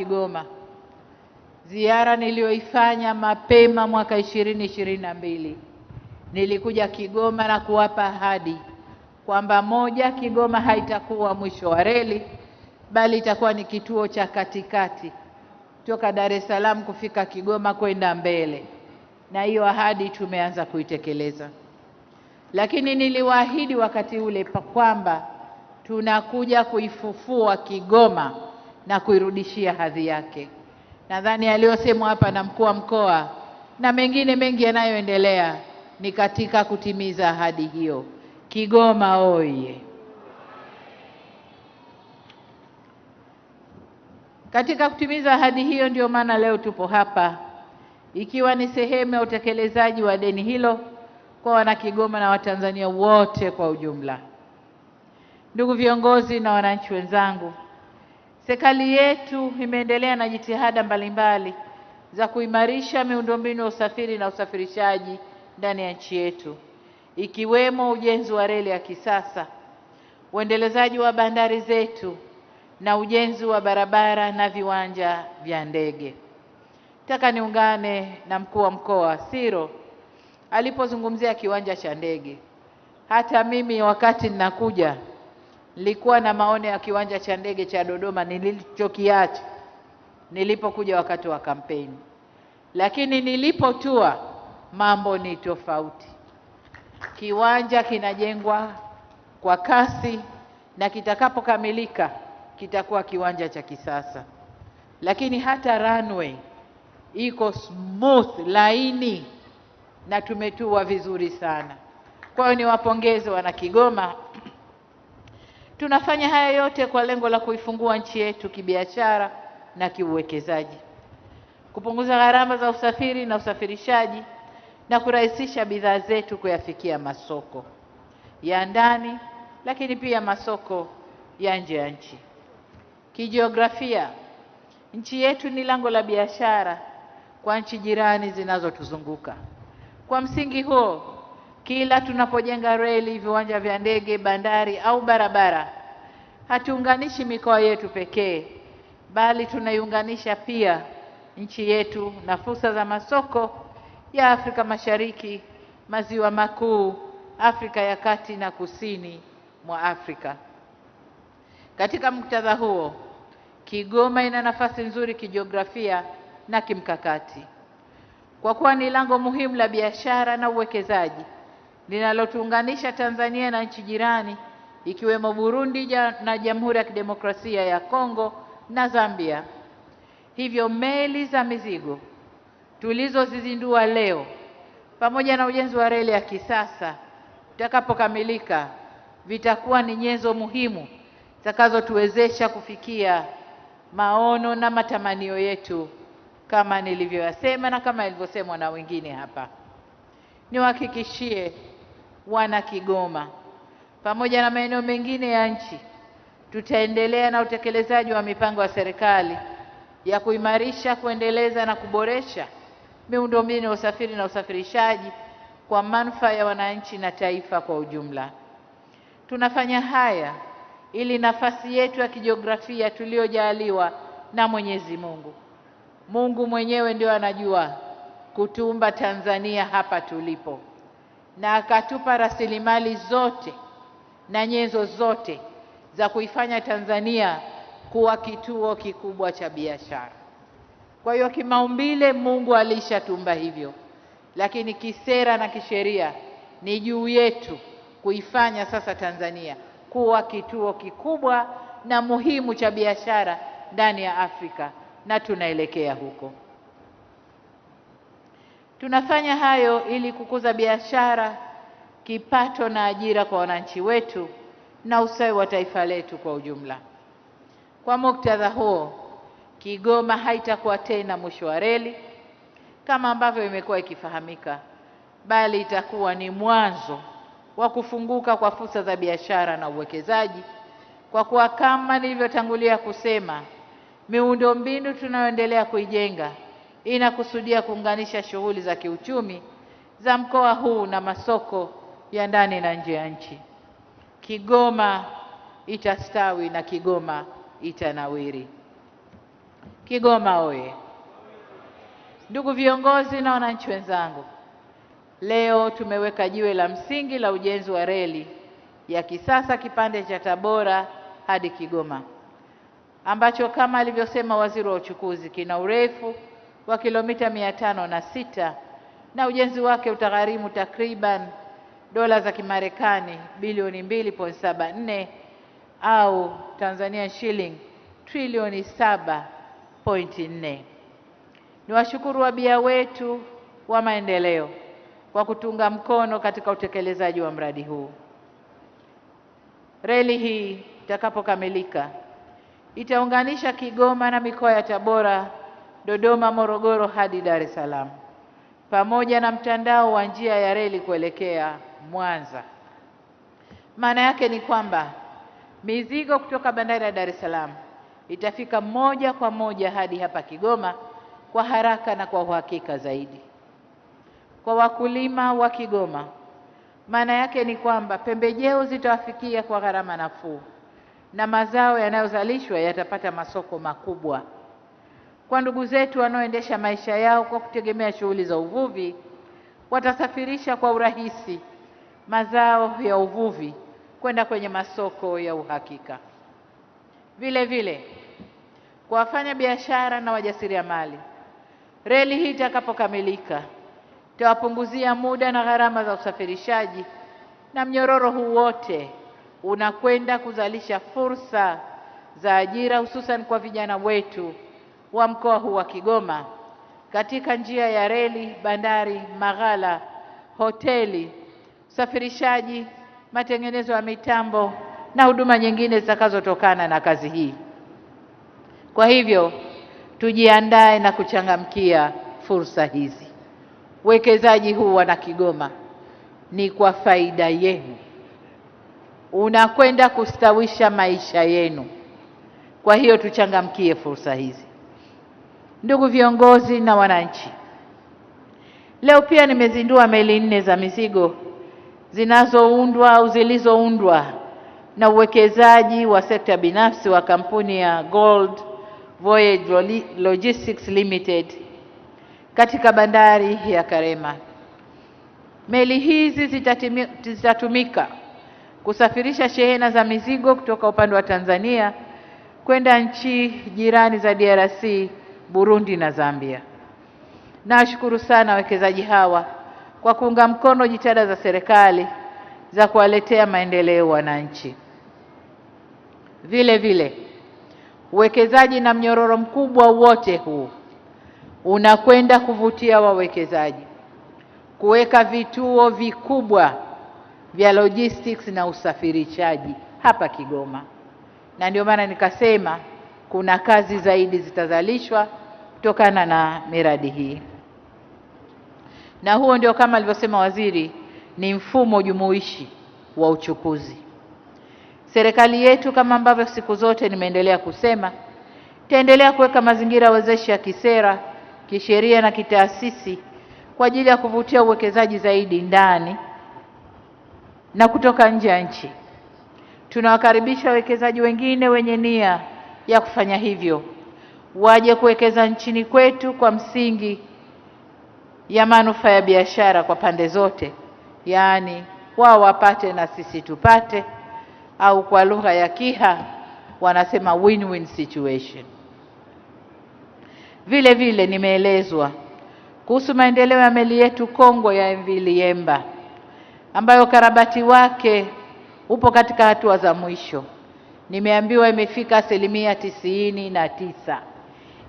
Kigoma. Ziara niliyoifanya mapema mwaka 2022 nilikuja Kigoma na kuwapa ahadi kwamba moja, Kigoma haitakuwa mwisho wa reli bali itakuwa ni kituo cha katikati toka Dar es Salaam kufika Kigoma kwenda mbele, na hiyo ahadi tumeanza kuitekeleza. Lakini niliwaahidi wakati ule kwamba tunakuja kuifufua Kigoma na kuirudishia hadhi yake. Nadhani aliyosemwa hapa na mkuu wa mkoa na mengine mengi yanayoendelea ni katika kutimiza ahadi hiyo. Kigoma oye! Katika kutimiza ahadi hiyo ndio maana leo tupo hapa, ikiwa ni sehemu ya utekelezaji wa deni hilo kwa Wanakigoma na Watanzania wote kwa ujumla. Ndugu viongozi na wananchi wenzangu, serikali yetu imeendelea na jitihada mbalimbali za kuimarisha miundombinu ya usafiri na usafirishaji ndani ya nchi yetu, ikiwemo ujenzi wa reli ya kisasa, uendelezaji wa bandari zetu na ujenzi wa barabara na viwanja vya ndege. Nataka niungane na mkuu wa mkoa Siro alipozungumzia kiwanja cha ndege. Hata mimi wakati ninakuja nilikuwa na maono ya kiwanja cha ndege cha Dodoma nilichokiacha nilipokuja wakati wa kampeni, lakini nilipotua mambo ni tofauti. Kiwanja kinajengwa kwa kasi na kitakapokamilika kitakuwa kiwanja cha kisasa, lakini hata runway iko smooth, laini, na tumetua vizuri sana. Kwa hiyo niwapongeze wana Kigoma. Tunafanya haya yote kwa lengo la kuifungua nchi yetu kibiashara na kiuwekezaji, kupunguza gharama za usafiri na usafirishaji na kurahisisha bidhaa zetu kuyafikia masoko ya ndani, lakini pia masoko ya nje ya nchi. Kijiografia, nchi yetu ni lango la biashara kwa nchi jirani zinazotuzunguka. Kwa msingi huo, kila tunapojenga reli, viwanja vya ndege, bandari au barabara, hatuunganishi mikoa yetu pekee, bali tunaiunganisha pia nchi yetu na fursa za masoko ya Afrika Mashariki, Maziwa Makuu, Afrika ya Kati na Kusini mwa Afrika. Katika muktadha huo, Kigoma ina nafasi nzuri kijiografia na kimkakati, kwa kuwa ni lango muhimu la biashara na uwekezaji linalotuunganisha Tanzania na nchi jirani ikiwemo Burundi na Jamhuri ya Kidemokrasia ya Kongo na Zambia. Hivyo meli za mizigo tulizozizindua leo pamoja na ujenzi wa reli ya kisasa utakapokamilika vitakuwa ni nyenzo muhimu zitakazotuwezesha kufikia maono na matamanio yetu kama nilivyoyasema na kama ilivyosemwa na wengine hapa. Niwahakikishie wana Kigoma pamoja na maeneo mengine ya nchi, tutaendelea na utekelezaji wa mipango ya serikali ya kuimarisha, kuendeleza na kuboresha miundombinu ya usafiri na usafirishaji kwa manufaa ya wananchi na taifa kwa ujumla. Tunafanya haya ili nafasi yetu ya kijiografia tuliyojaliwa na Mwenyezi Mungu mwenyewe ndio anajua kutuumba Tanzania hapa tulipo, na akatupa rasilimali zote na nyenzo zote za kuifanya Tanzania kuwa kituo kikubwa cha biashara. Kwa hiyo kimaumbile Mungu alishatumba hivyo, lakini kisera na kisheria ni juu yetu kuifanya sasa Tanzania kuwa kituo kikubwa na muhimu cha biashara ndani ya Afrika, na tunaelekea huko. Tunafanya hayo ili kukuza biashara, kipato na ajira kwa wananchi wetu na ustawi wa taifa letu kwa ujumla. Kwa muktadha huo, Kigoma haitakuwa tena mwisho wa reli kama ambavyo imekuwa ikifahamika, bali itakuwa ni mwanzo wa kufunguka kwa fursa za biashara na uwekezaji, kwa kuwa kama nilivyotangulia kusema, miundombinu tunayoendelea kuijenga inakusudia kuunganisha shughuli za kiuchumi za mkoa huu na masoko ya ndani na nje ya nchi. Kigoma itastawi na Kigoma itanawiri. Kigoma oye! Ndugu viongozi na wananchi wenzangu, leo tumeweka jiwe la msingi la ujenzi wa reli ya kisasa kipande cha Tabora hadi Kigoma, ambacho kama alivyosema Waziri wa Uchukuzi kina urefu wa kilomita 506 na ujenzi wake utagharimu takriban dola za Kimarekani bilioni 2.74 au Tanzania shilling trilioni 7.4. Niwashukuru wabia wetu wa maendeleo kwa kutunga mkono katika utekelezaji wa mradi huu. Reli hii itakapokamilika itaunganisha Kigoma na mikoa ya Tabora, Dodoma, Morogoro hadi Dar es Salaam, pamoja na mtandao wa njia ya reli kuelekea Mwanza. Maana yake ni kwamba mizigo kutoka bandari ya Dar es Salaam itafika moja kwa moja hadi hapa Kigoma kwa haraka na kwa uhakika zaidi. Kwa wakulima wa Kigoma, maana yake ni kwamba pembejeo zitawafikia kwa gharama nafuu na mazao yanayozalishwa yatapata masoko makubwa. Kwa ndugu zetu wanaoendesha maisha yao kwa kutegemea shughuli za uvuvi, watasafirisha kwa urahisi mazao ya uvuvi kwenda kwenye masoko ya uhakika. Vile vile, kwa wafanya biashara na wajasiriamali, reli hii itakapokamilika itawapunguzia muda na gharama za usafirishaji, na mnyororo huu wote unakwenda kuzalisha fursa za ajira hususan kwa vijana wetu wa mkoa huu wa Kigoma katika njia ya reli, bandari, maghala, hoteli, usafirishaji, matengenezo ya mitambo na huduma nyingine zitakazotokana na kazi hii. Kwa hivyo tujiandae na kuchangamkia fursa hizi. Uwekezaji huu wana Kigoma ni kwa faida yenu, unakwenda kustawisha maisha yenu. Kwa hiyo tuchangamkie fursa hizi. Ndugu viongozi na wananchi, leo pia nimezindua meli 4 za mizigo zinazoundwa au zilizoundwa na uwekezaji wa sekta binafsi wa kampuni ya Gold Voyage Logistics Limited katika bandari ya Karema. Meli hizi zitatumika kusafirisha shehena za mizigo kutoka upande wa Tanzania kwenda nchi jirani za DRC, Burundi na Zambia. Nawashukuru sana wawekezaji hawa kwa kuunga mkono jitihada za serikali za kuwaletea maendeleo wananchi. Vile vile, uwekezaji na mnyororo mkubwa wote huu unakwenda kuvutia wawekezaji kuweka vituo vikubwa vya logistics na usafirishaji hapa Kigoma, na ndio maana nikasema kuna kazi zaidi zitazalishwa kutokana na miradi hii. Na huo ndio kama alivyosema waziri, ni mfumo jumuishi wa uchukuzi. Serikali yetu kama ambavyo siku zote nimeendelea kusema, itaendelea kuweka mazingira wezeshi ya kisera, kisheria na kitaasisi kwa ajili ya kuvutia uwekezaji zaidi ndani na kutoka nje ya nchi. Tunawakaribisha wawekezaji wengine wenye nia ya kufanya hivyo waje kuwekeza nchini kwetu kwa msingi ya manufaa ya biashara kwa pande zote, yaani wao wapate na sisi tupate, au kwa lugha ya Kiha wanasema win-win situation. Vile vile nimeelezwa kuhusu maendeleo ya meli yetu kongwe ya MV Liemba ambayo ukarabati wake upo katika hatua za mwisho. Nimeambiwa imefika 99%.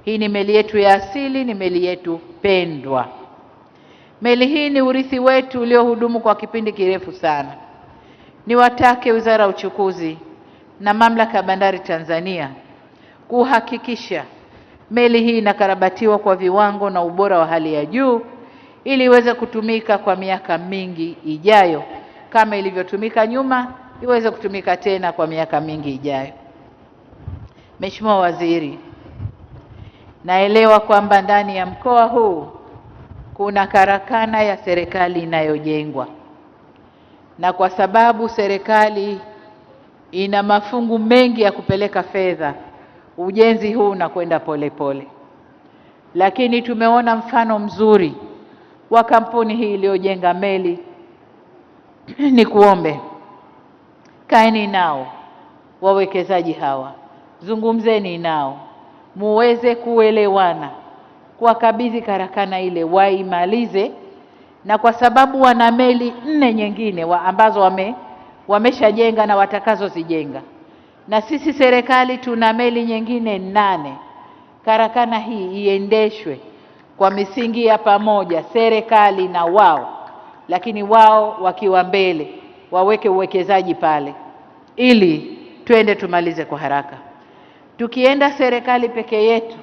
Hii ni meli yetu ya asili, ni meli yetu pendwa. Meli hii ni urithi wetu uliohudumu kwa kipindi kirefu sana. Niwatake Wizara ya Uchukuzi na Mamlaka ya Bandari Tanzania kuhakikisha meli hii inakarabatiwa kwa viwango na ubora wa hali ya juu ili iweze kutumika kwa miaka mingi ijayo, kama ilivyotumika nyuma, iweze kutumika tena kwa miaka mingi ijayo. Mheshimiwa Waziri, naelewa kwamba ndani ya mkoa huu kuna karakana ya serikali inayojengwa, na kwa sababu serikali ina mafungu mengi ya kupeleka fedha ujenzi huu unakwenda polepole, lakini tumeona mfano mzuri wa kampuni hii iliyojenga meli. Ni kuombe kaeni nao wawekezaji hawa, zungumzeni nao muweze kuelewana, kuwakabidhi karakana ile waimalize, na kwa sababu wana meli 4 nyingine ambazo wameshajenga na watakazozijenga, na sisi serikali tuna meli nyingine 8. Karakana hii iendeshwe kwa misingi ya pamoja, serikali na wao, lakini wao wakiwa mbele, waweke uwekezaji pale ili twende tumalize kwa haraka. Tukienda serikali peke yetu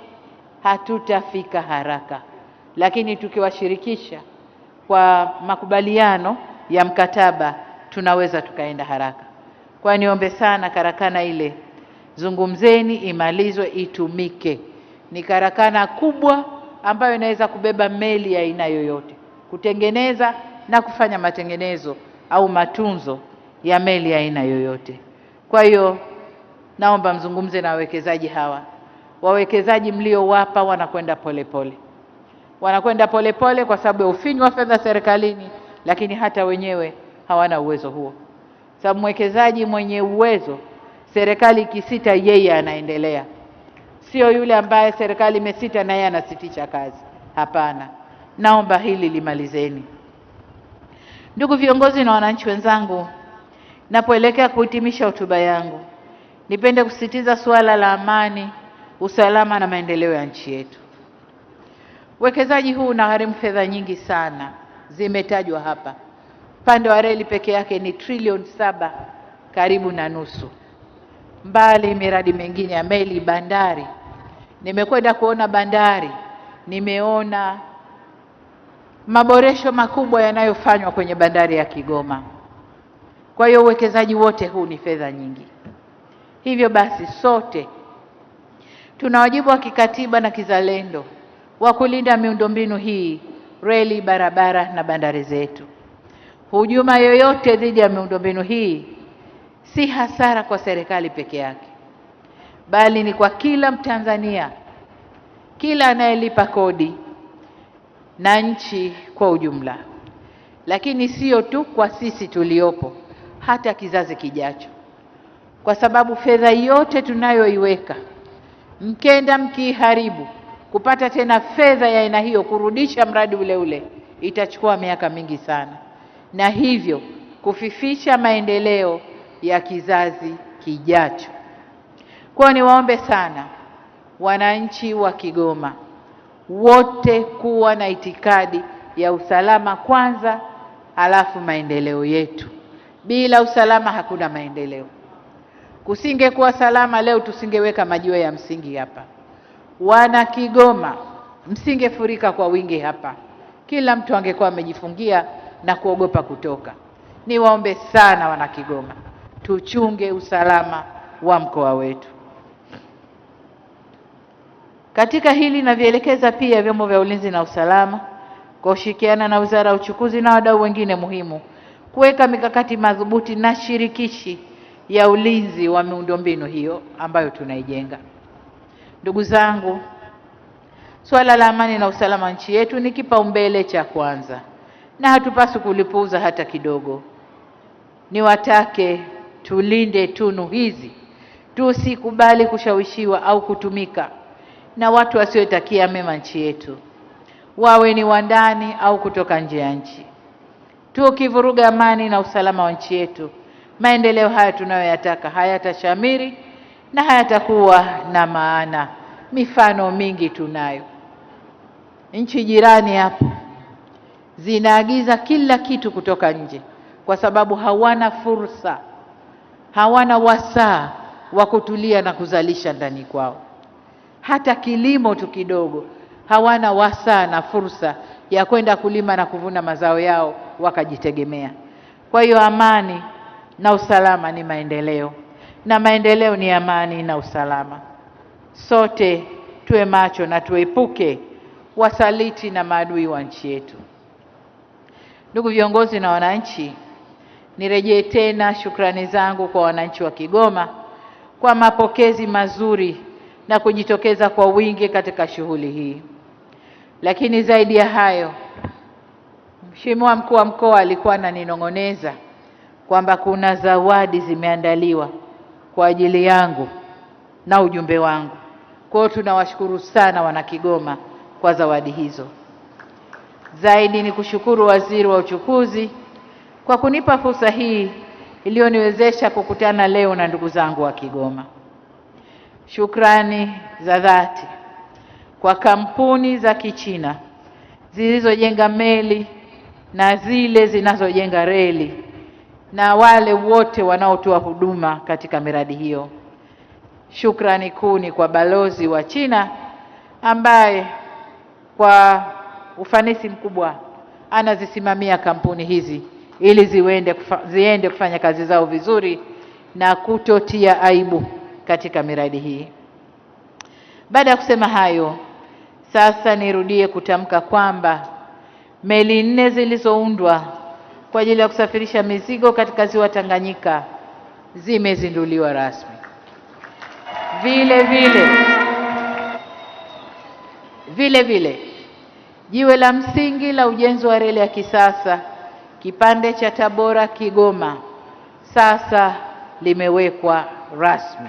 hatutafika haraka, lakini tukiwashirikisha kwa makubaliano ya mkataba tunaweza tukaenda haraka. Kwa niombe sana, karakana ile zungumzeni, imalizwe, itumike. Ni karakana kubwa ambayo inaweza kubeba meli ya aina yoyote, kutengeneza na kufanya matengenezo au matunzo ya meli ya aina yoyote. Kwa hiyo naomba mzungumze na wawekezaji hawa. Wawekezaji mliowapa wanakwenda polepole, wanakwenda polepole kwa sababu ya ufinyu wa fedha serikalini, lakini hata wenyewe hawana uwezo huo. Sababu mwekezaji mwenye uwezo, serikali ikisita yeye anaendelea, sio yule ambaye serikali imesita na yeye anasitisha kazi. Hapana, naomba hili limalizeni. Ndugu viongozi na wananchi wenzangu, napoelekea kuhitimisha hotuba yangu, nipende kusisitiza suala la amani, usalama na maendeleo ya nchi yetu. Uwekezaji huu unagharimu fedha nyingi sana, zimetajwa hapa. Upande wa reli peke yake ni trilioni 7 karibu na nusu, mbali miradi mingine ya meli, bandari. Nimekwenda kuona bandari, nimeona maboresho makubwa yanayofanywa kwenye bandari ya Kigoma. Kwa hiyo uwekezaji wote huu ni fedha nyingi. Hivyo basi sote tuna wajibu wa kikatiba na kizalendo wa kulinda miundombinu hii, reli, barabara na bandari zetu. Hujuma yoyote dhidi ya miundombinu hii si hasara kwa serikali peke yake, bali ni kwa kila Mtanzania, kila anayelipa kodi na nchi kwa ujumla. Lakini sio tu kwa sisi tuliopo, hata kizazi kijacho, kwa sababu fedha yote tunayoiweka, mkenda mkiharibu, kupata tena fedha ya aina hiyo kurudisha mradi ule ule itachukua miaka mingi sana, na hivyo kufifisha maendeleo ya kizazi kijacho. Kwa niwaombe sana wananchi wa Kigoma wote kuwa na itikadi ya usalama kwanza, halafu maendeleo yetu. Bila usalama hakuna maendeleo. Kusingekuwa salama leo tusingeweka majiwe ya msingi hapa. Wana Kigoma msingefurika kwa wingi hapa, kila mtu angekuwa amejifungia na kuogopa kutoka. Niwaombe sana wana Kigoma, tuchunge usalama wa mkoa wetu. Katika hili navielekeza pia vyombo vya ulinzi na usalama kwa kushirikiana na Wizara ya Uchukuzi na wadau wengine muhimu kuweka mikakati madhubuti na shirikishi ya ulinzi wa miundombinu hiyo ambayo tunaijenga. Ndugu zangu, swala la amani na usalama nchi yetu ni kipaumbele cha kwanza na hatupaswi kulipuuza hata kidogo. Niwatake tulinde tunu hizi, tusikubali kushawishiwa au kutumika na watu wasiotakia mema nchi yetu, wawe ni wa ndani au kutoka nje ya nchi. Tukivuruga amani na usalama wa nchi yetu, maendeleo haya tunayoyataka hayatashamiri na hayatakuwa na maana. Mifano mingi tunayo. Nchi jirani hapo zinaagiza kila kitu kutoka nje kwa sababu hawana fursa, hawana wasaa wa kutulia na kuzalisha ndani kwao. Hata kilimo tu kidogo hawana wasaa na fursa ya kwenda kulima na kuvuna mazao yao wakajitegemea. Kwa hiyo amani na usalama ni maendeleo, na maendeleo ni amani na usalama. Sote tuwe macho na tuepuke wasaliti na maadui wa nchi yetu. Ndugu viongozi na wananchi, nirejee tena shukrani zangu kwa wananchi wa Kigoma kwa mapokezi mazuri na kujitokeza kwa wingi katika shughuli hii. Lakini zaidi ya hayo, Mheshimiwa Mkuu wa Mkoa alikuwa ananinong'oneza kwamba kuna zawadi zimeandaliwa kwa ajili yangu na ujumbe wangu. Kwa hiyo tunawashukuru sana wana Kigoma kwa zawadi hizo. Zaidi ni kushukuru Waziri wa Uchukuzi kwa kunipa fursa hii iliyoniwezesha kukutana leo na ndugu zangu wa Kigoma. Shukrani za dhati kwa kampuni za Kichina zilizojenga meli na zile zinazojenga reli na wale wote wanaotoa huduma katika miradi hiyo. Shukrani kuu ni kwa balozi wa China ambaye kwa ufanisi mkubwa anazisimamia kampuni hizi ili ziende kufanya kazi zao vizuri na kutotia aibu katika miradi hii. Baada ya kusema hayo, sasa nirudie kutamka kwamba meli 4 zilizoundwa kwa ajili ya kusafirisha mizigo katika ziwa Tanganyika zimezinduliwa rasmi. Vile vile jiwe la msingi la ujenzi wa reli ya kisasa kipande cha Tabora Kigoma sasa limewekwa rasmi.